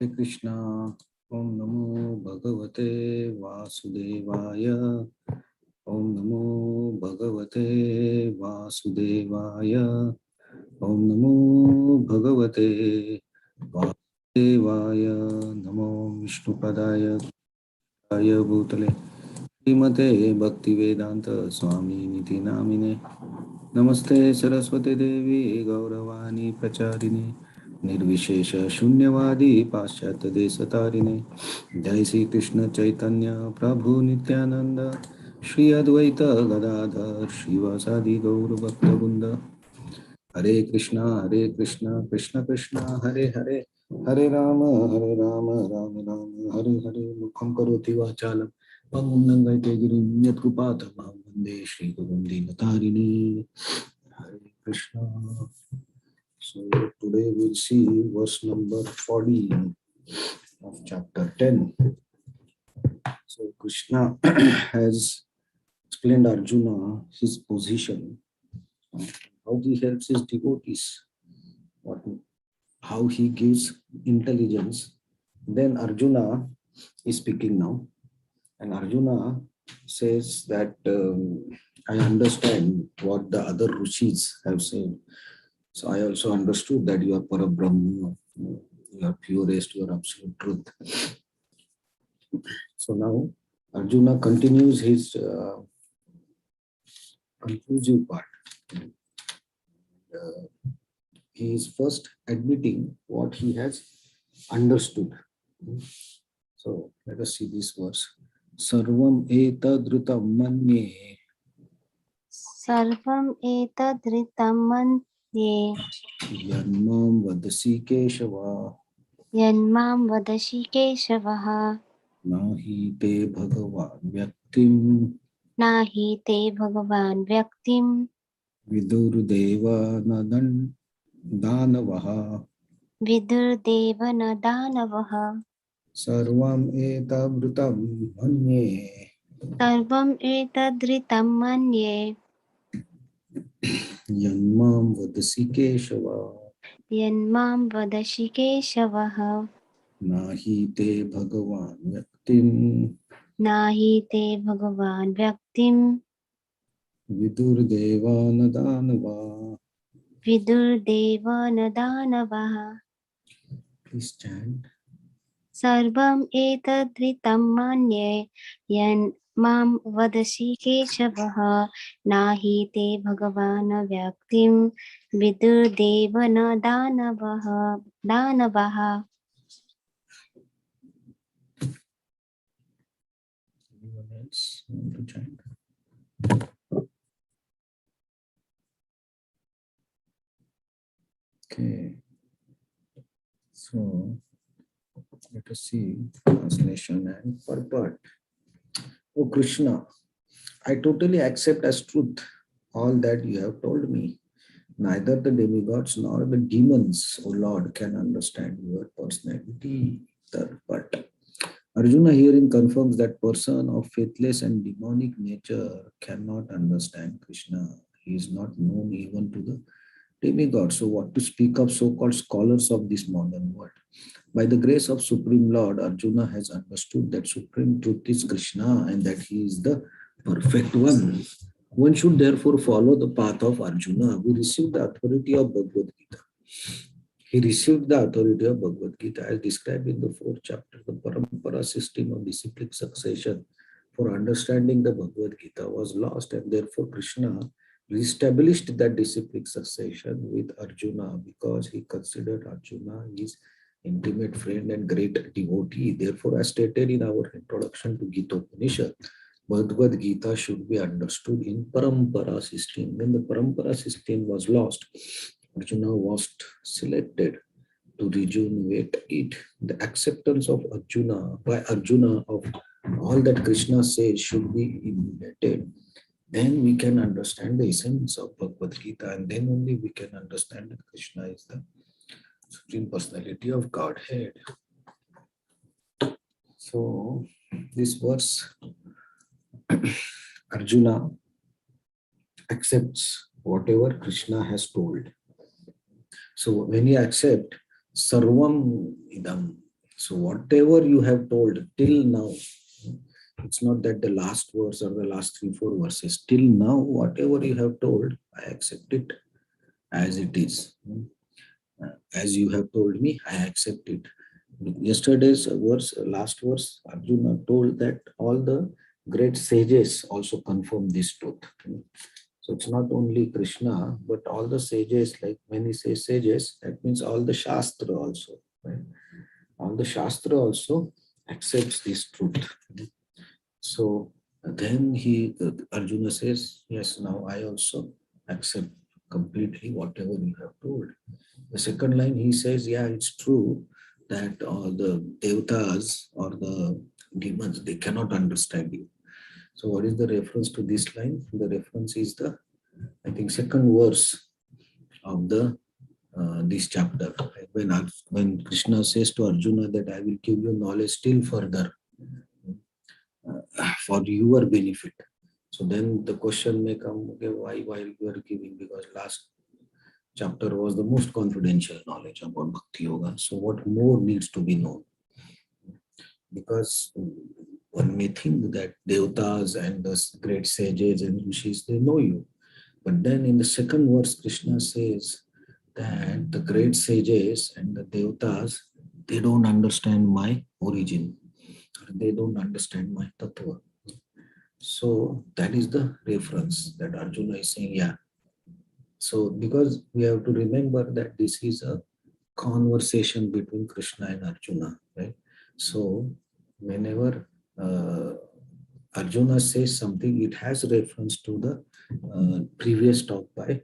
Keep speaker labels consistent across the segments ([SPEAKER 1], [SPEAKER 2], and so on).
[SPEAKER 1] Hare Krishna. Om Namo Bhagavate Vasudevaya. Om Namo Bhagavate Vasudevaya. Om Namo Bhagavate Vasudevaya. Namo Vishnupadaya Kaya Bhutale Srimate Bhaktivedanta Swami Niti Namine. Namaste Saraswati Devi Gauravani Pracharine Nirvishesha Shunyavadi Paschatya Desatharine Jai Sri Krishna Chaitanya Prabhu Nityananda Shri Advaita Gadadhar Shivasadi Gaur Bhakta Hare Krishna, Krishna Krishna, Hare Hare, Hare Rama, Rama Rama, Hare Hare, Mukham Karoti Vachalam, Pangum Nangaite Girim, Yatkupatam, Vande Shri Gurum Dinatarini, Hare Krishna. So today we'll see verse number 40 of chapter 10. So Krishna has explained Arjuna his position, how he helps his devotees, how he gives intelligence. Then Arjuna is speaking now, and Arjuna says that I understand what the other rishis have said. So I also understood that you are Parabrahma, you are purest, you are absolute truth. So now Arjuna continues his conclusive part. He is first admitting what he has understood. So let us see this verse. Sarvam etadrutam manye.
[SPEAKER 2] Sarvam etadritam manye.
[SPEAKER 1] Yanmam vadasi Keshava.
[SPEAKER 2] Yanmam vadashi Keshavaha.
[SPEAKER 1] Nahi te bhagavan vyaktim.
[SPEAKER 2] Nahi te bhagavan vyaktim.
[SPEAKER 1] Vidurdeva nadan danavaha.
[SPEAKER 2] Vidurdeva na danavaha.
[SPEAKER 1] Sarvam etavrutam manye.
[SPEAKER 2] Sarvam etadritam manye.
[SPEAKER 1] Yanmam vadasi Keshava.
[SPEAKER 2] Yanmam vadashi Keshavaha.
[SPEAKER 1] Nahi te bhagavan vyaktim.
[SPEAKER 2] Nahi te bhagavan vyaktim.
[SPEAKER 1] Vidurdeva nadanava.
[SPEAKER 2] Vidurdeva na danavaha.
[SPEAKER 1] Please chant.
[SPEAKER 2] Sarvam etadritam manye. Yanmam vadasi Keshavaha. Nahi te bhagavana vyaktim. Vidurdeva na danavaha.
[SPEAKER 1] Anyone else want to chant? Okay. So let us see translation and purport. Oh Krishna, I totally accept as truth all that you have told me. Neither the demigods nor the demons, O Lord, can understand your personality. But Arjuna herein confirms that person of faithless and demonic nature cannot understand Krishna. He is not known even to the demigod. So what to speak of so-called scholars of this modern world? By the grace of Supreme Lord, Arjuna has understood that Supreme Truth is Krishna and that he is the perfect one. One should therefore follow the path of Arjuna, who received the authority of Bhagavad Gita. He received the authority of Bhagavad Gita as described in the 4th chapter. The Parampara system of disciplic succession for understanding the Bhagavad Gita was lost, and therefore Krishna reestablished that disciplic succession with Arjuna because he considered Arjuna his intimate friend and great devotee. Therefore, as stated in our introduction to Gita Upanishad, Bhagavad Gita should be understood in Parampara system. When the Parampara system was lost, Arjuna was selected to rejuvenate it. The acceptance of Arjuna by Arjuna of all that Krishna says should be emulated. Then we can understand the essence of Bhagavad Gita, and then only we can understand that Krishna is the Supreme Personality of Godhead. So, this verse, Arjuna accepts whatever Krishna has told. So, when you accept Sarvam Idam, So whatever you have told till now, it's not that the last verse or the last 3, 4 verses, till now, whatever you have told, I accept it as it is. As you have told me, I accept it. Yesterday's verse, last verse, Arjuna told that all the great sages also confirm this truth. So it's not only Krishna, but all the sages, like when he says sages, that means all the Shastra also. Right? All the Shastra also accepts this truth. So then Arjuna says, yes, now I also accept completely whatever you have told. The second line, he says, yeah, it's true that all the devatas or the demons, they cannot understand you. So what is the reference to this line? The reference is the, I think, second verse of the this chapter. When Krishna says to Arjuna that I will give you knowledge still further for your benefit. So then the question may come, okay, why you are giving? Because last chapter was the most confidential knowledge about Bhakti Yoga. So what more needs to be known? Because one may think that devatas and the great sages and rishis, they know you. But then in the second verse, Krishna says that the great sages and the devatas, they don't understand my origin. They don't understand my tattva. So that is the reference that Arjuna is saying, yeah. So because we have to remember that this is a conversation between Krishna and Arjuna, right? So whenever Arjuna says something, it has reference to the previous talk by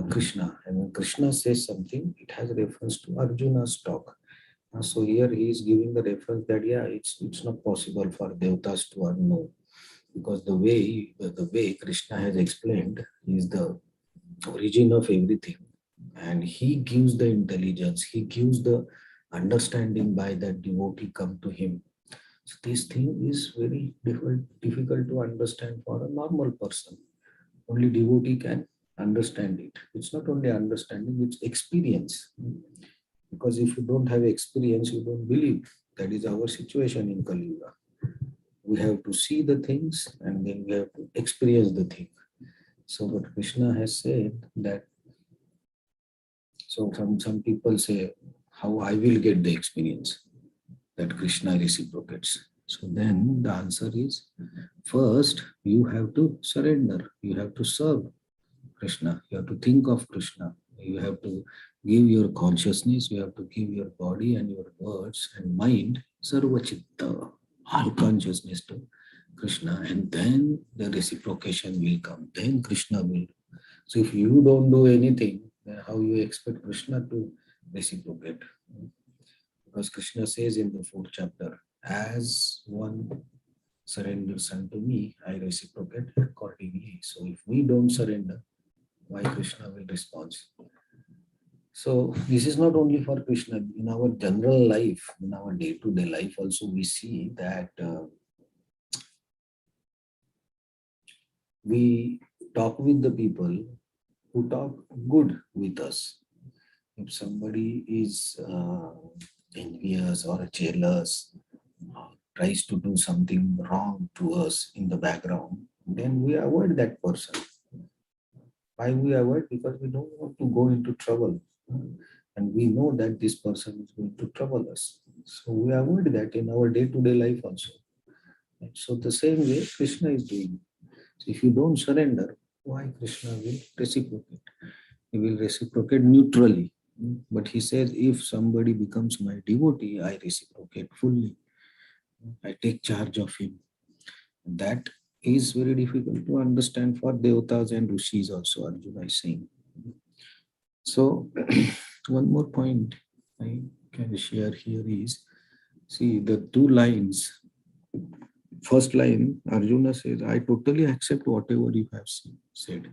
[SPEAKER 1] Krishna. And when Krishna says something, it has reference to Arjuna's talk. So here he is giving the reference that, yeah, it's not possible for devatas to know, because the way Krishna has explained is the origin of everything, and he gives the intelligence, he gives the understanding by that devotee come to him. So this thing is very difficult to understand for a normal person. Only devotee can understand it. It's not only understanding, it's experience. Because if you don't have experience, you don't believe. That is our situation in Kali Yuga. We have to see the things and then we have to experience the thing. So what Krishna has said that, so some people say, how I will get the experience that Krishna reciprocates. So then the answer is, first you have to surrender, you have to serve Krishna, you have to think of Krishna, you have to give your consciousness, you have to give your body and your words and mind, sarva chitta, all consciousness to Krishna, and then the reciprocation will come. Then Krishna will. So if you don't do anything, then how you expect Krishna to reciprocate? Because Krishna says in the 4th chapter, as one surrenders unto me, I reciprocate accordingly. So if we don't surrender, why Krishna will respond? So this is not only for Krishna. In our general life, in our day-to-day life also, we see that we talk with the people who talk good with us. If somebody is envious or jealous, tries to do something wrong to us in the background, then we avoid that person. Why we avoid? Because we don't want to go into trouble. And we know that this person is going to trouble us. So we avoid that in our day-to-day life also. So the same way Krishna is doing. So if you don't surrender, why Krishna will reciprocate? He will reciprocate neutrally. But he says, if somebody becomes my devotee, I reciprocate fully. I take charge of him. That is very difficult to understand for devatas and rishis also, Arjuna is saying. So one more point I can share here is, see the 2 lines. First line, Arjuna says, I totally accept whatever you have said.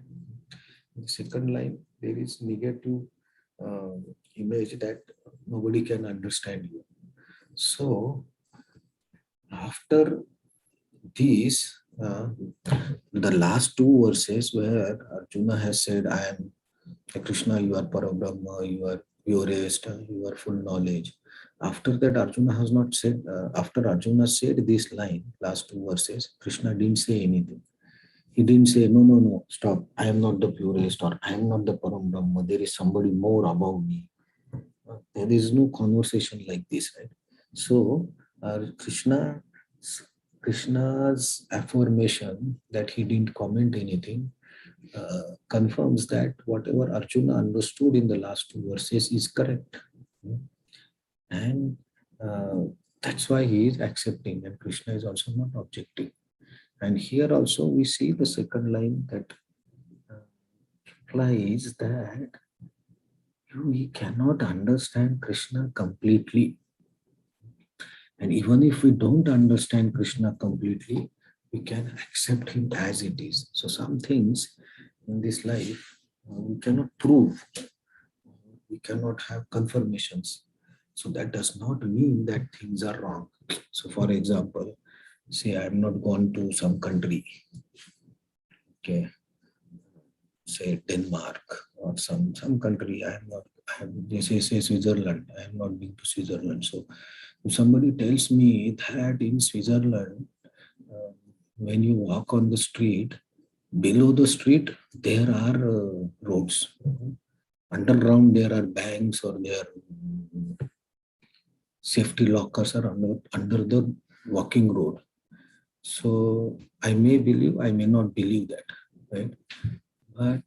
[SPEAKER 1] The second line, there is negative image that nobody can understand you. So after these, the last 2 verses where Arjuna has said, I am Krishna, you are Parabrahma, you are purest, you are full knowledge. After that, Arjuna has not said, after Arjuna said this line, last two verses, Krishna didn't say anything. He didn't say, no, no, no, stop. I am not the purest, or I am not the Param Brahma. There is somebody more above me. There is no conversation like this, right? So, Krishna's affirmation that he didn't comment anything confirms that whatever Arjuna understood in the last two verses is correct. And uh, that's why he is accepting, and Krishna is also not objecting. And here also we see the second line that implies that we cannot understand Krishna completely. And even if we don't understand Krishna completely, we can accept him as it is. So some things in this life we cannot prove, we cannot have confirmations. So that does not mean that things are wrong. So for example, say I am not gone to some country, okay, say Denmark or some country. I am not. I have, they say Switzerland. I have not been to Switzerland. So if somebody tells me that in Switzerland, uh, when you walk on the street, below the street there are roads. Underground there are banks, or there are safety lockers are under the walking road. So I may believe, I may not believe that, right? But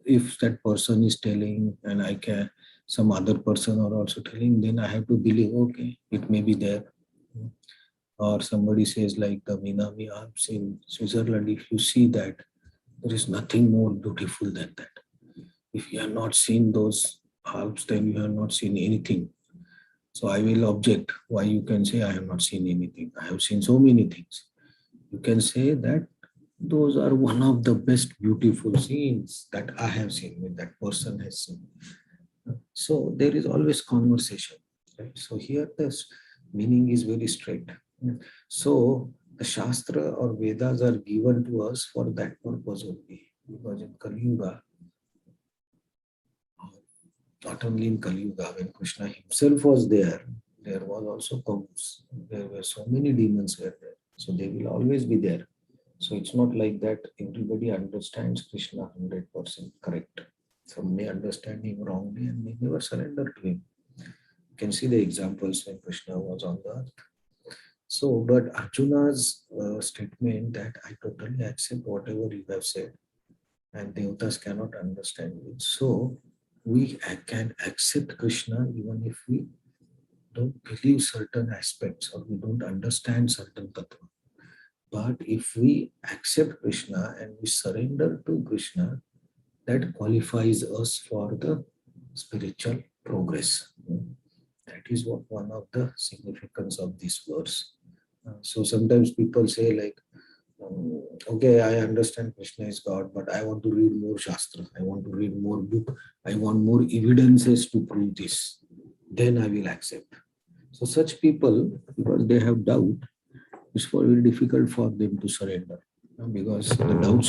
[SPEAKER 1] if that person is telling, and I can, some other person are also telling, then I have to believe, okay, it may be there. Or somebody says like the Minami Alps in Switzerland, if you see that, there is nothing more beautiful than that. If you have not seen those Alps, then you have not seen anything. So I will object. Why you can say I have not seen anything? I have seen so many things. You can say that those are one of the best beautiful scenes that I have seen, that person has seen. So there is always conversation, right? So here the meaning is very straight. So the Shastra or Vedas are given to us for that purpose only. Because in Kali Yuga, not only in Kali Yuga, when Krishna himself was there, there was also Kaus. There were so many demons were there. So they will always be there. So it's not like that everybody understands Krishna 100% correct. Some may understand him wrongly and may never surrender to him. You can see the examples when Krishna was on the earth. So, but Arjuna's statement that I totally accept whatever you have said, and Devatas cannot understand it. So, we can accept Krishna even if we don't believe certain aspects or we don't understand certain tattva. But if we accept Krishna and we surrender to Krishna, that qualifies us for the spiritual progress. That is what one of the significance of this verse. So sometimes people say like, okay, I understand Krishna is God, but I want to read more Shastra. I want to read more book. I want more evidences to prove this. Then I will accept. So such people, because they have doubt, it's very difficult for them to surrender. Because the doubts,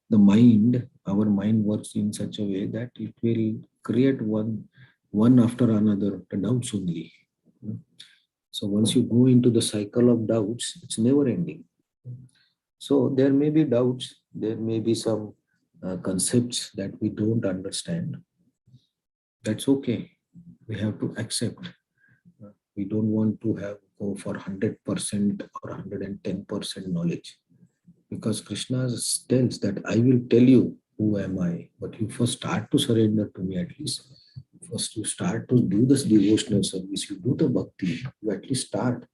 [SPEAKER 1] the mind, our mind works in such a way that it will create one after another, the doubts only. So once you go into the cycle of doubts, it's never ending. So there may be doubts, there may be some concepts that we don't understand. That's okay. We have to accept. We don't want to have go for 100% or 110% knowledge. Because Krishna tells that I will tell you who am I, but you first start to surrender to me at least. First you start to do this devotional service, you do the bhakti, you at least start.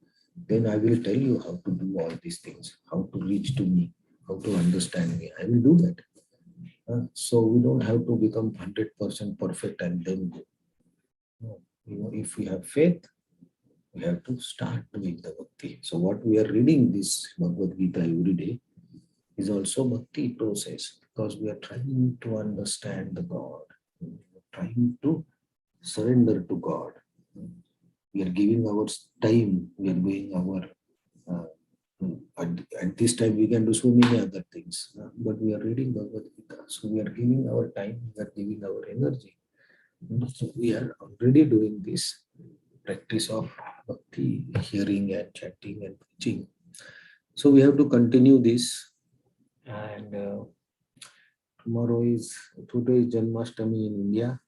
[SPEAKER 1] Then I will tell you how to do all these things, how to reach to me, how to understand me. I will do that. So we don't have to become 100% perfect and then go. No. If we have faith, we have to start doing the bhakti. So what we are reading this Bhagavad Gita every day is also bhakti process, because we are trying to understand the God. We are trying to surrender to God. We are giving our time. We are doing our at this time we can do so many other things, but we are reading Bhagavad Gita. So we are giving our time. We are giving our energy. So we are already doing this. practice of bhakti, hearing and chanting and preaching. So we have to continue this. And today is Janmashtami in India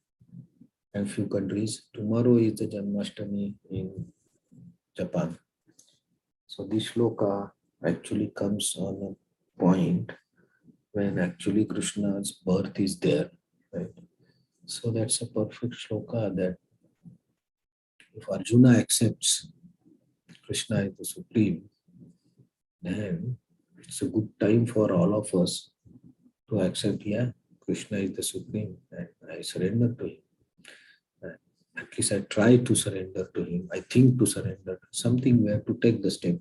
[SPEAKER 1] and few countries. Tomorrow is the Janmashtami in Japan. So this shloka actually comes on a point when actually Krishna's birth is there, right? So that's a perfect shloka that if Arjuna accepts Krishna is the supreme, then it's a good time for all of us to accept, yeah, Krishna is the supreme and I surrender to him. And at least I try to surrender to him. I think to surrender. Something we have to take the step.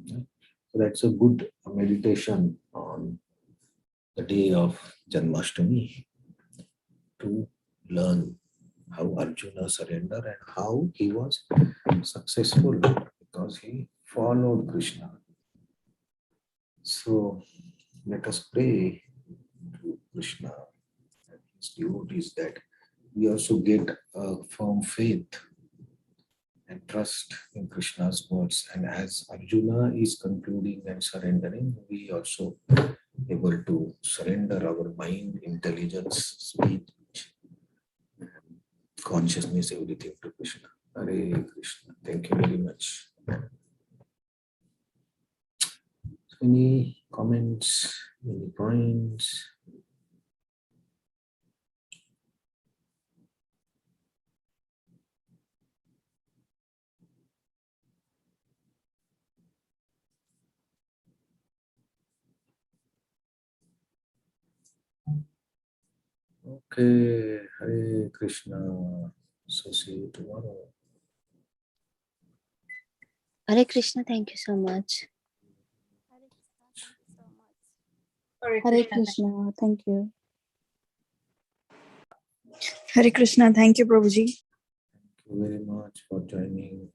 [SPEAKER 1] So that's a good meditation on the day of Janmashtami to learn how Arjuna surrendered and how he was successful because he followed Krishna. So let us pray to Krishna and his devotees that we also get a firm faith and trust in Krishna's words. And as Arjuna is concluding and surrendering, we also able to surrender our mind, intelligence, speech, consciousness, everything to Krishna. Hare Krishna. Thank you very much. Any comments, any points? Okay, Hare Krishna. So see you tomorrow.
[SPEAKER 2] Hare Krishna, thank you so much.
[SPEAKER 3] Hare Krishna, thank you. Hare Krishna, thank you, Prabhuji.
[SPEAKER 1] Thank you very much for joining.